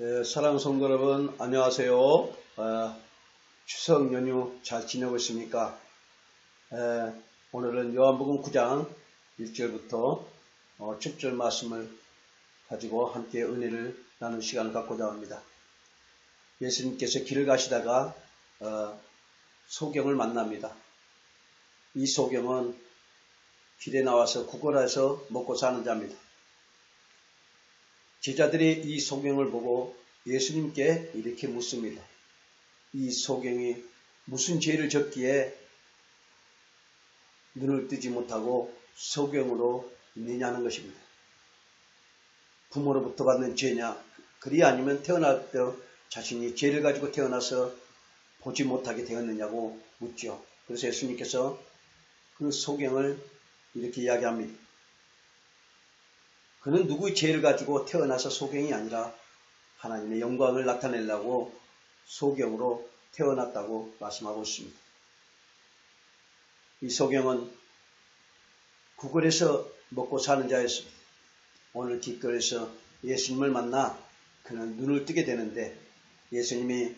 사랑하는 성도 여러분, 안녕하세요. 추석 연휴 잘 지내고 있습니까? 오늘은 요한복음 9장 1절부터 7절 말씀을 가지고 함께 은혜를 나누는 시간을 갖고자 합니다. 예수님께서 길을 가시다가 소경을 만납니다. 이 소경은 길에 나와서 구걸해서 먹고 사는 자입니다. 제자들이 이 소경을 보고 예수님께 이렇게 묻습니다. 이 소경이 무슨 죄를 졌기에 눈을 뜨지 못하고 소경으로 있느냐는 것입니다. 부모로부터 받는 죄냐, 그리 아니면 태어날 때 자신이 죄를 가지고 태어나서 보지 못하게 되었느냐고 묻죠. 그래서 예수님께서 그 소경을 이렇게 이야기합니다. 그는 누구의 죄를 가지고 태어나서 소경이 아니라 하나님의 영광을 나타내려고 소경으로 태어났다고 말씀하고 있습니다. 이 소경은 구걸에서 먹고 사는 자였습니다. 오늘 길거리에서 예수님을 만나 그는 눈을 뜨게 되는데 예수님이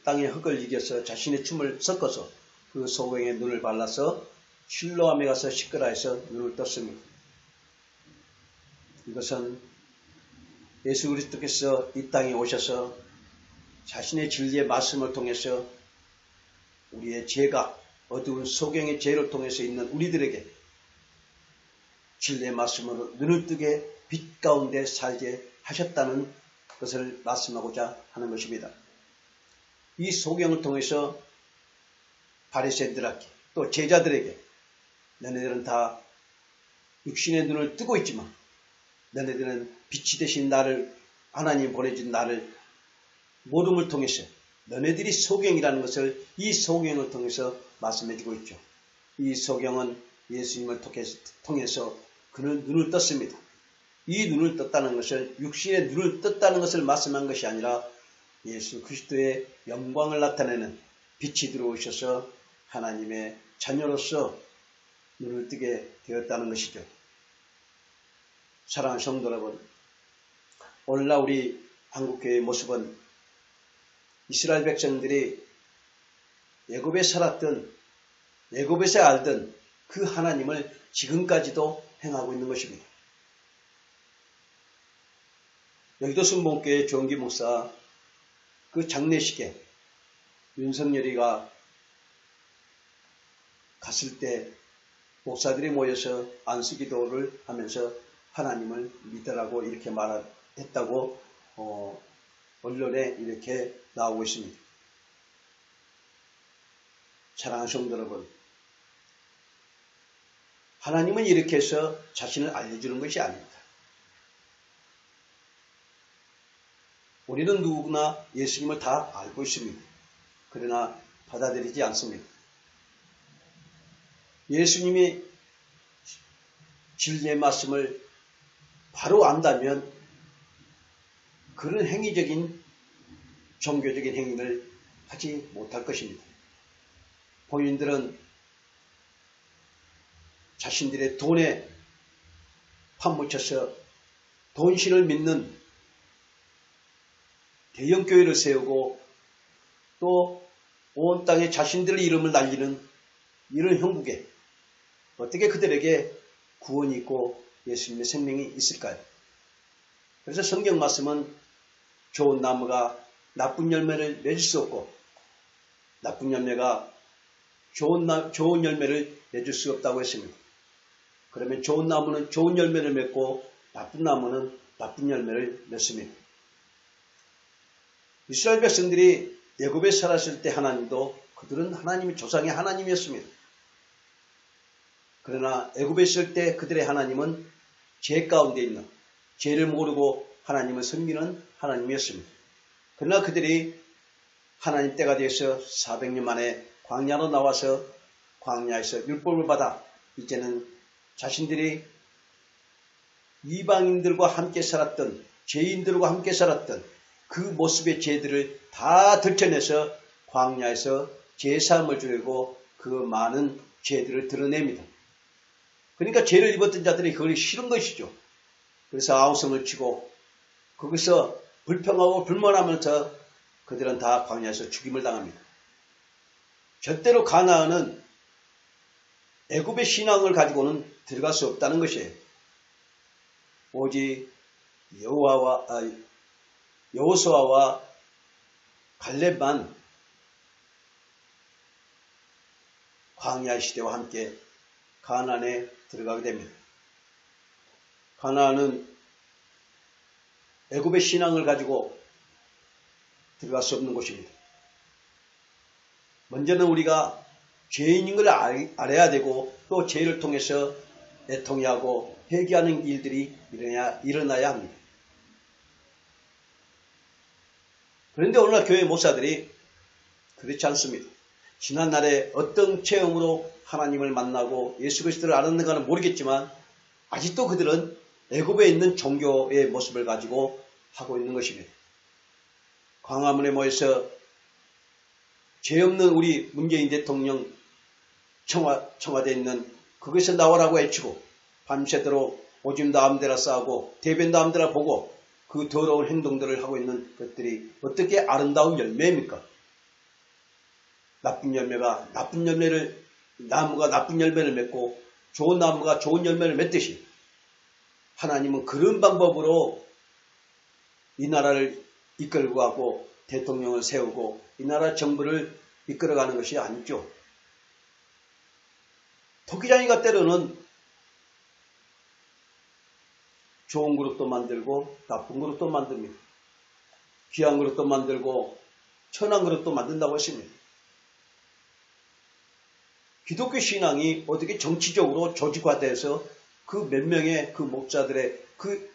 땅의 흙을 이겨서 자신의 춤을 섞어서 그 소경의 눈을 발라서 실로암에 가서 씻으라 해서 눈을 떴습니다. 이것은 예수 그리스도께서 이 땅에 오셔서 자신의 진리의 말씀을 통해서 우리의 죄가 어두운 소경의 죄를 통해서 있는 우리들에게 진리의 말씀으로 눈을 뜨게 빛 가운데 살게 하셨다는 것을 말씀하고자 하는 것입니다. 이 소경을 통해서 바리새인들에게 또 제자들에게 너네들은 다 육신의 눈을 뜨고 있지만 너네들은 빛이 되신 나를, 하나님 보내준 나를 모둠을 통해서 너네들이 소경이라는 것을 이 소경을 통해서 말씀해주고 있죠. 이 소경은 예수님을 통해서 그는 눈을 떴습니다. 이 눈을 떴다는 것을 육신의 눈을 떴다는 것을 말씀한 것이 아니라 예수 그리스도의 영광을 나타내는 빛이 들어오셔서 하나님의 자녀로서 눈을 뜨게 되었다는 것이죠. 사랑하는 성도 여러분, 오늘날 우리 한국교회의 모습은 이스라엘 백성들이 애굽에 살았던, 애굽에서 알던 그 하나님을 지금까지도 행하고 있는 것입니다. 여기도 순복음교회 조은기 목사 그 장례식에 윤석열이가 갔을 때 목사들이 모여서 안수기도를 하면서 하나님을 믿으라고 이렇게 말했다고 언론에 이렇게 나오고 있습니다. 사랑하는 성도 여러분, 하나님은 이렇게 해서 자신을 알려주는 것이 아닙니다. 우리는 누구나 예수님을 다 알고 있습니다. 그러나 받아들이지 않습니다. 예수님이 진리의 말씀을 바로 안다면 그런 행위적인 종교적인 행위를 하지 못할 것입니다. 본인들은 자신들의 돈에 파묻혀서 돈신을 믿는 대형교회를 세우고 또 온 땅에 자신들의 이름을 날리는 이런 형국에 어떻게 그들에게 구원이 있고 예수님의 생명이 있을까요? 그래서 성경 말씀은 좋은 나무가 나쁜 열매를 맺을 수 없고 나쁜 열매가 좋은 열매를 맺을 수 없다고 했습니다. 그러면 좋은 나무는 좋은 열매를 맺고 나쁜 나무는 나쁜 열매를 맺습니다. 이스라엘 백성들이 애굽에 살았을 때 하나님도 그들은 하나님의 조상의 하나님이었습니다. 그러나 애굽에 있을 때 그들의 하나님은 죄 가운데 있는 죄를 모르고 하나님을 섬기는 하나님이었습니다. 그러나 그들이 하나님 때가 되어서 400년 만에 광야로 나와서 광야에서 율법을 받아 이제는 자신들이 이방인들과 함께 살았던 죄인들과 함께 살았던 그 모습의 죄들을 다 들춰내서 광야에서 제사함을 주려고 그 많은 죄들을 드러냅니다. 그러니까 죄를 입었던 자들이 그걸 싫은 것이죠. 그래서 아우성을 치고 거기서 불평하고 불만하면서 그들은 다 광야에서 죽임을 당합니다. 절대로 가나안은 애굽의 신앙을 가지고는 들어갈 수 없다는 것이에요. 오직 여호수아와 갈렙만 광야 시대와 함께 가나안에 들어가게 됩니다. 가나안은 애굽의 신앙을 가지고 들어갈 수 없는 곳입니다. 먼저는 우리가 죄인인 걸 알아야 되고 또 죄를 통해서 애통해하고 회개하는 일들이 일어나야 합니다. 그런데 오늘날 교회 목사들이 그렇지 않습니다. 지난날에 어떤 체험으로 하나님을 만나고 예수 그리스도를 알았는가는 모르겠지만 아직도 그들은 애굽에 있는 종교의 모습을 가지고 하고 있는 것입니다. 광화문에 모여서 죄 없는 우리 문재인 대통령 청와대에 있는 그것에 나오라고 외치고 밤새도록 오줌도 아무데나 싸고 대변도 아무데나 보고 그 더러운 행동들을 하고 있는 것들이 어떻게 아름다운 열매입니까? 나무가 나쁜 열매를 맺고 좋은 나무가 좋은 열매를 맺듯이 하나님은 그런 방법으로 이 나라를 이끌고 가고 대통령을 세우고 이 나라 정부를 이끌어가는 것이 아니죠. 토끼장이가 때로는 좋은 그릇도 만들고 나쁜 그릇도 만듭니다. 귀한 그릇도 만들고 천한 그릇도 만든다고 했습니다. 기독교 신앙이 어떻게 정치적으로 조직화돼서 그 몇 명의 그 목사들의 그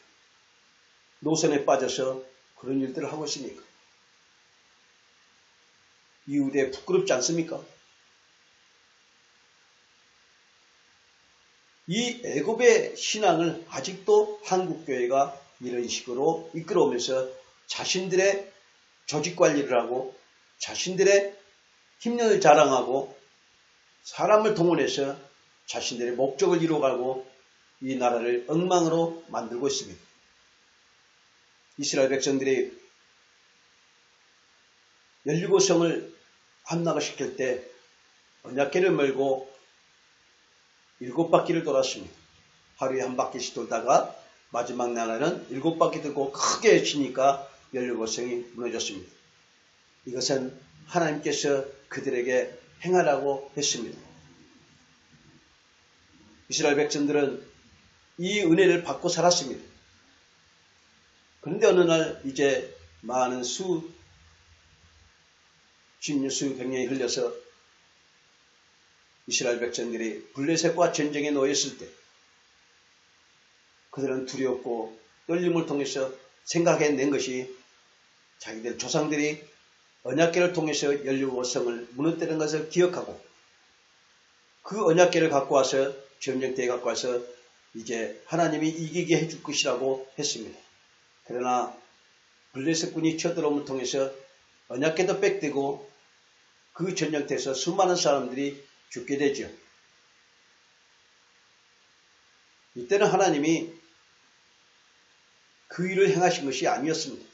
노선에 빠져서 그런 일들을 하고 있습니까? 이웃에 부끄럽지 않습니까? 이 애굽의 신앙을 아직도 한국교회가 이런 식으로 이끌어오면서 자신들의 조직관리를 하고 자신들의 힘력을 자랑하고 사람을 동원해서 자신들의 목적을 이루어가고 이 나라를 엉망으로 만들고 있습니다. 이스라엘 백성들이 17성을 함락을 시킬 때 언약궤를 몰고 7바퀴를 돌았습니다. 하루에 한 바퀴씩 돌다가 마지막 날에는 7바퀴 들고 크게 치니까 17성이 무너졌습니다. 이것은 하나님께서 그들에게 행하라고 했습니다. 이스라엘 백성들은 이 은혜를 받고 살았습니다. 그런데 어느 날 이제 많은 수십 년, 수백 년이 흘려서 이스라엘 백성들이 블레셋과 전쟁에 놓였을 때 그들은 두렵고 떨림을 통해서 생각해낸 것이 자기들 조상들이 언약궤를 통해서 17성을 무너뜨린 것을 기억하고 그 언약궤를 갖고 와서 전쟁터에 갖고 와서 이제 하나님이 이기게 해줄 것이라고 했습니다. 그러나 블레셋군이 쳐들어옴을 통해서 언약궤도 뺏기고 그 전쟁터에서 수많은 사람들이 죽게 되죠. 이때는 하나님이 그 일을 행하신 것이 아니었습니다.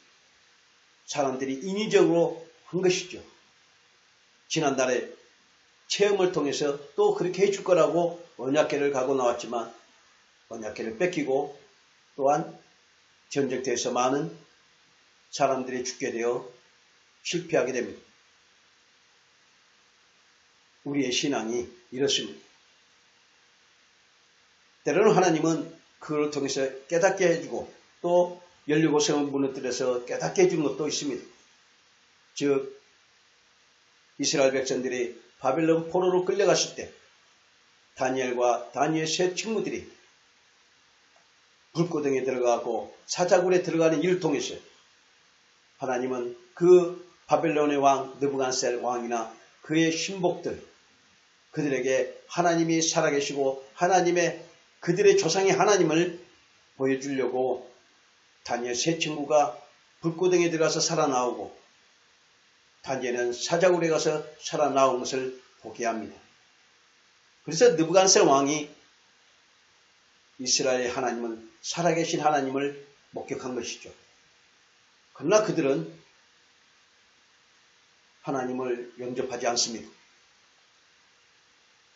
사람들이 인위적으로 한 것이죠. 지난달에 체험을 통해서 또 그렇게 해줄 거라고 언약궤를 가고 나왔지만 언약궤를 뺏기고 또한 전쟁터에서 많은 사람들이 죽게 되어 실패하게 됩니다. 우리의 신앙이 이렇습니다. 때로는 하나님은 그걸 통해서 깨닫게 해주고 또 17성을 무너뜨려서 깨닫게 해주는 것도 있습니다. 즉 이스라엘 백성들이 바벨론 포로로 끌려갔을 때 다니엘과 다니엘 세 친구들이 불고등에 들어가고 사자굴에 들어가는 일을 통해서 하나님은 그 바벨론의 왕 느부갓네살 왕이나 그의 신복들 그들에게 하나님이 살아계시고 하나님의 그들의 조상의 하나님을 보여주려고 다니엘 세 친구가 불고등에 들어가서 살아나오고 다니엘은 사자굴에 가서 살아나온 것을 보게 합니다. 그래서 느부갓네살 왕이 이스라엘의 하나님은 살아계신 하나님을 목격한 것이죠. 그러나 그들은 하나님을 영접하지 않습니다.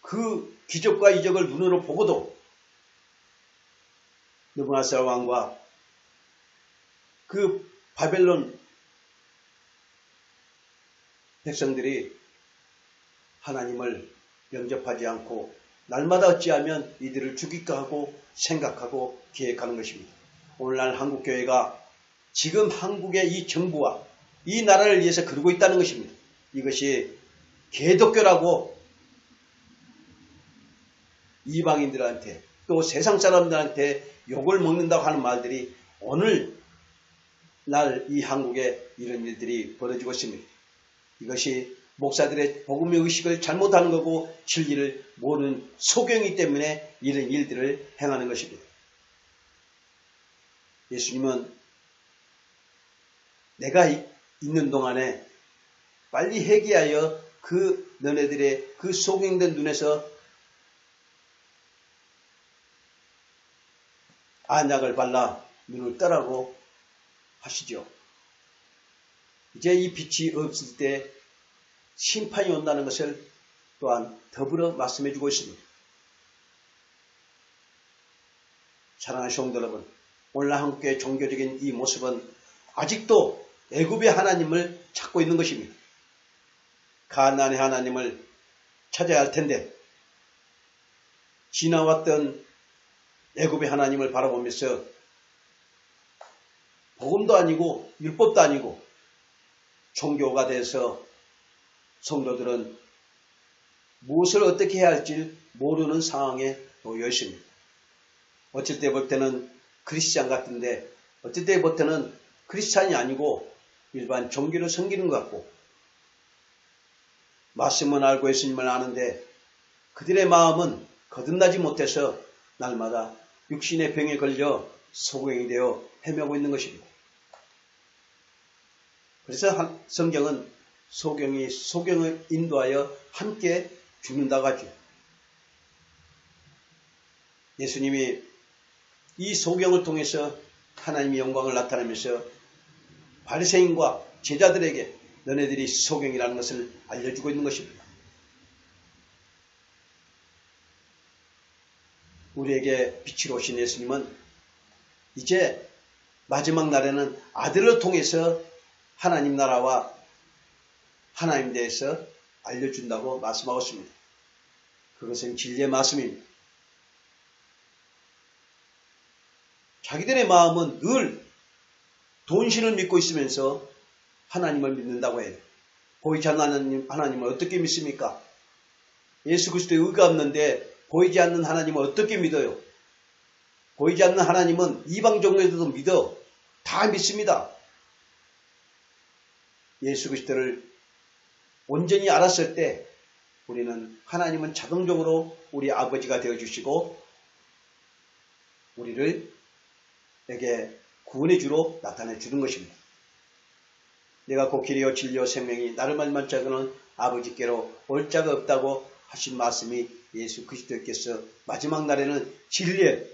그 기적과 이적을 눈으로 보고도 느부갓네살 왕과 그 바벨론 백성들이 하나님을 영접하지 않고 날마다 어찌하면 이들을 죽일까 하고 생각하고 계획하는 것입니다. 오늘날 한국교회가 지금 한국의 이 정부와 이 나라를 위해서 그러고 있다는 것입니다. 이것이 개독교라고 이방인들한테 또 세상 사람들한테 욕을 먹는다고 하는 말들이 오늘날 이 한국에 이런 일들이 벌어지고 있습니다. 이것이 목사들의 복음의 의식을 잘못하는 거고 진리를 모르는 소경이기 때문에 이런 일들을 행하는 것입니다. 예수님은 내가 있는 동안에 빨리 회개하여 그 너네들의 그 소경된 눈에서 안약을 발라 눈을 떠라고 하시죠. 이제 이 빛이 없을 때 심판이 온다는 것을 또한 더불어 말씀해 주고 있습니다. 사랑하는 성도 여러분, 오늘날 한국교회의 종교적인 이 모습은 아직도 애굽의 하나님을 찾고 있는 것입니다. 가나안의 하나님을 찾아야 할 텐데 지나왔던 애굽의 하나님을 바라보면서 복음도 아니고 율법도 아니고 종교가 돼서 성도들은 무엇을 어떻게 해야 할지 모르는 상황에 놓여 있습니다. 어쩔 때 볼 때는 크리스찬 같은데 어쩔 때 볼 때는 크리스찬이 아니고 일반 종교를 섬기는 것 같고 말씀은 알고 예수님을 아는데 그들의 마음은 거듭나지 못해서 날마다 육신의 병에 걸려 소경이 되어 헤매고 있는 것입니다. 그래서 성경은 소경을 인도하여 함께 죽는다고 하죠. 예수님이 이 소경을 통해서 하나님의 영광을 나타내면서 바리새인과 제자들에게 너네들이 소경이라는 것을 알려주고 있는 것입니다. 우리에게 빛으로 오신 예수님은 이제 마지막 날에는 아들을 통해서 하나님 나라와 하나님에 대해서 알려준다고 말씀하고 있습니다. 그것은 진리의 말씀입니다. 자기들의 마음은 늘 돈신을 믿고 있으면서 하나님을 믿는다고 해요. 보이지 않는 하나님을 어떻게 믿습니까? 예수 그리스도의 의가 없는데 보이지 않는 하나님을 어떻게 믿어요? 보이지 않는 하나님은 이방 종교들도 믿어. 다 믿습니다. 예수 그리스도를 온전히 알았을 때 우리는 하나님은 자동적으로 우리 아버지가 되어주시고 우리를 에게 구원의 주로 나타내 주는 것입니다. 내가 곧 길이요 진리요 생명이 나를 말만 자고는 아버지께로 올 자가 없다고 하신 말씀이 예수 그리스도께서 마지막 날에는 진리의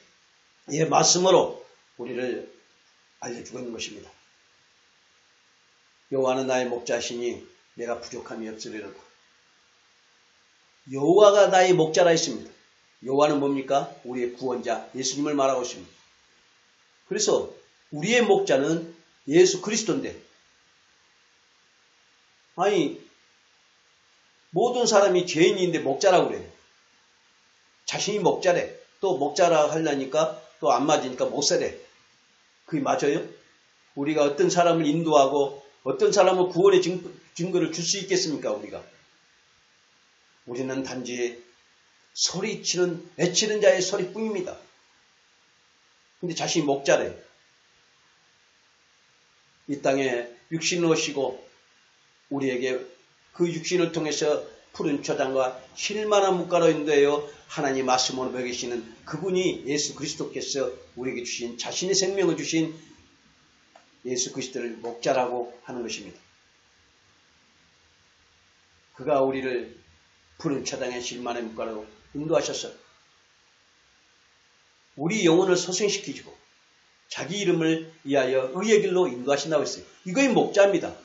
말씀으로 우리를 알려주고 있는 것입니다. 여호와는 나의 목자시니 내가 부족함이 없으리로다. 여호와가 나의 목자라 했습니다. 여호와는 뭡니까? 우리의 구원자 예수님을 말하고 있습니다. 그래서 우리의 목자는 예수 그리스도인데 아니 모든 사람이 죄인인데 목자라고 그래요. 자신이 목자래. 또 목자라 하려니까 또 안 맞으니까 목사래. 그게 맞아요? 우리가 어떤 사람을 인도하고 어떤 사람을 구원의 증거를 줄 수 있겠습니까? 우리는 단지 소리치는 외치는 자의 소리뿐입니다. 근데 자신이 목자래. 이 땅에 육신을 오시고 우리에게 그 육신을 통해서 푸른 초장과 실만한 물가로 인도하여 하나님 말씀으로 먹이시는 그분이 예수 그리스도께서 우리에게 주신 자신의 생명을 주신 예수 그리스도를 목자라고 하는 것입니다. 그가 우리를 푸른 초장의 실만한 물가로 인도하셔서 우리 영혼을 소생시키시고 자기 이름을 위하여 의의 길로 인도하신다고 했어요. 이거의 목자입니다.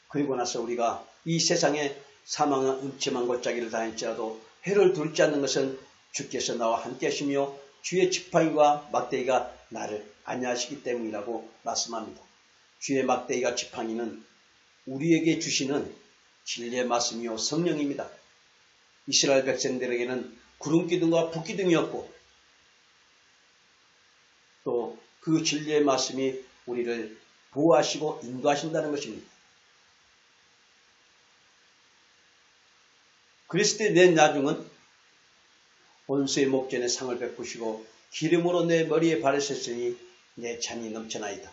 그리고 나서 우리가 이 세상에 사망한 음침한 골짜기를 다닐지라도 해를 두지 않는 것은 주께서 나와 함께 하시며 주의 지팡이와 막대기가 나를 안위하시기 때문이라고 말씀합니다. 주의 막대기와 지팡이는 우리에게 주시는 진리의 말씀이요 성령입니다. 이스라엘 백성들에게는 구름기둥과 불기둥이었고 또 그 진리의 말씀이 우리를 보호하시고 인도하신다는 것입니다. 그리스도의 내 나중은 원수의 목전에 상을 베푸시고 기름으로 내 머리에 바르셨으니 내 잔이 넘쳐나이다.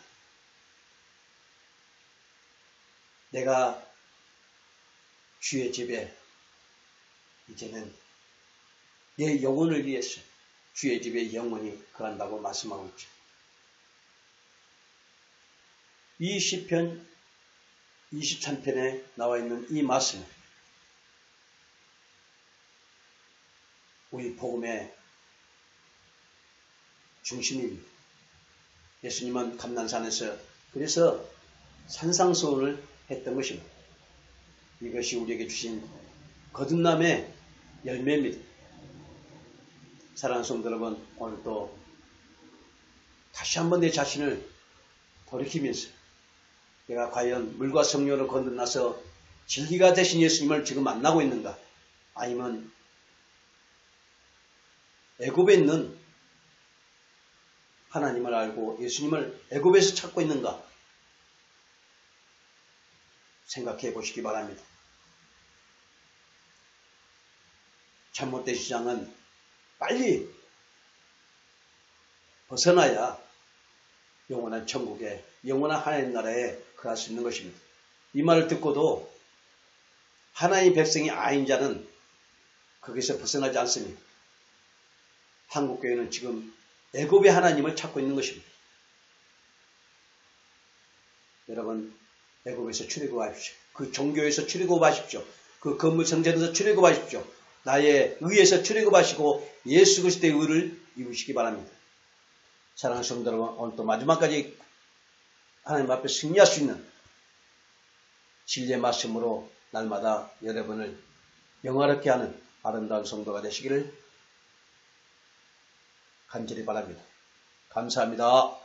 내가 주의 집에 이제는 내 영혼을 위해서 주의 집에 영원히 거한다고 말씀하고 있죠. 이 시편 23편에 나와 있는 이 말씀은 우리 복음의 중심입니다. 예수님은 감난산에서 그래서 산상수훈을 했던 것입니다. 이것이 우리에게 주신 거듭남의 열매입니다. 사랑하는 성도 여러분, 오늘도 다시 한번 내 자신을 돌이키면서 내가 과연 물과 성령으로 거듭나서 진리가 되신 예수님을 지금 만나고 있는가? 아니면 애굽에 있는 하나님을 알고 예수님을 애굽에서 찾고 있는가? 생각해 보시기 바랍니다. 잘못된 시장은 빨리 벗어나야 영원한 천국에, 영원한 하나님 나라에 거할 수 있는 것입니다. 이 말을 듣고도 하나님 백성이 아닌 자는 거기서 벗어나지 않습니다. 한국교회는 지금 애굽의 하나님을 찾고 있는 것입니다. 여러분, 애굽에서 출애굽하십시오. 그 종교에서 출애굽하십시오. 그 건물 성전에서 출애굽하십시오. 나의 의에서 출애굽하시고 예수 그리스도의 의를 이루시기 바랍니다. 사랑하는 성도 여러분, 오늘 또 마지막까지 하나님 앞에 승리할 수 있는 진리의 말씀으로 날마다 여러분을 영화롭게 하는 아름다운 성도가 되시기를 간절히 바랍니다. 감사합니다.